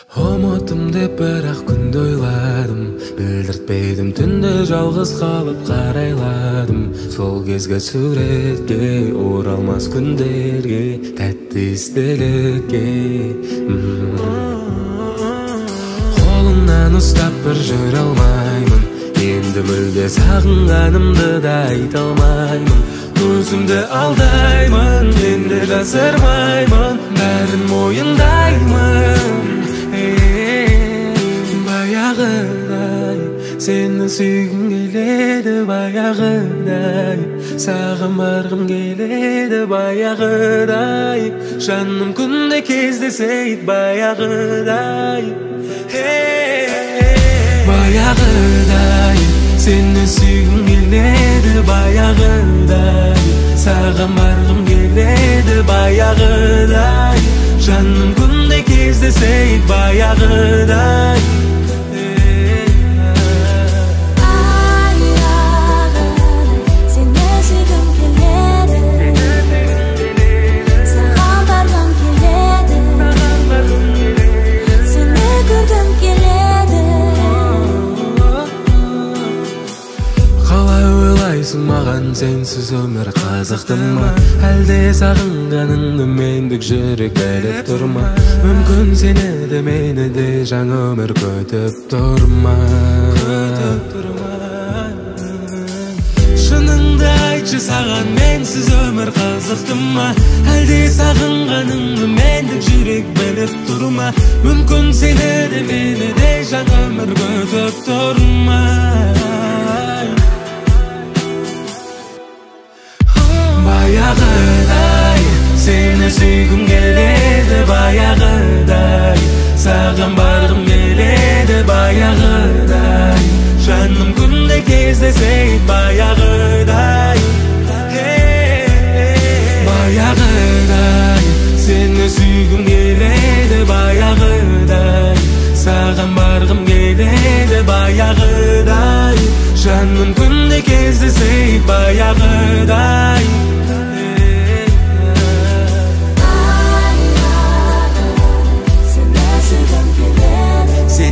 Ұмыттым деп бірақ күнді ойладым, білдіртпедім түнде жалғыз қалып қарайладым. Сол кезгі суретке, оралмас күндерге, тәтті естелікке. Қолымнан ұстап бір жүре алмаймын, енді мүлде сағынғанымды да айта алмаймын. Өзімді алдаймын, енді жасырмаймын, бәрін мойындаймын. Баяғыдай сені сүйгім келеді, баяғыдай саған барғым келеді, баяғыдай жаным күнде кездесейік, баяғыдай. Баяғыдай сені сүйгім келеді, баяғыдай саған барғым келеді, баяғыдай жаным күнде кездесейік, баяғыдай. Маған сенсіз өмір қызықты ма, әлде сағынғаныңды мендік жүрек біліп тұр ма? Мүмкін сені де мені де жаңа өмір күтіп тұр ма? Шыныңды айтшы, саған менсіз өмір қызықты ма, әлде сағынғаныңды мендік жүрек біліп тұр ма? Мүмкін сені де мені де жаңа өмір күтіп тұр ма? Баяғыдай сені сүйгім келеді, баяғыдай саған барғым келеді, баяғыдай жаным күнде кездесейік, баяғыдай. Баяғыдай сені сүйгім келеді, баяғыдай саған барғым келеді, баяғыдай жаным күнде кездесейік, баяғыдай. Seni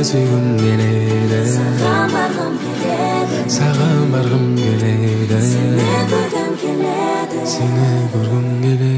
süygüm geledi, sağan bargım geledi, seni görgüm geledi.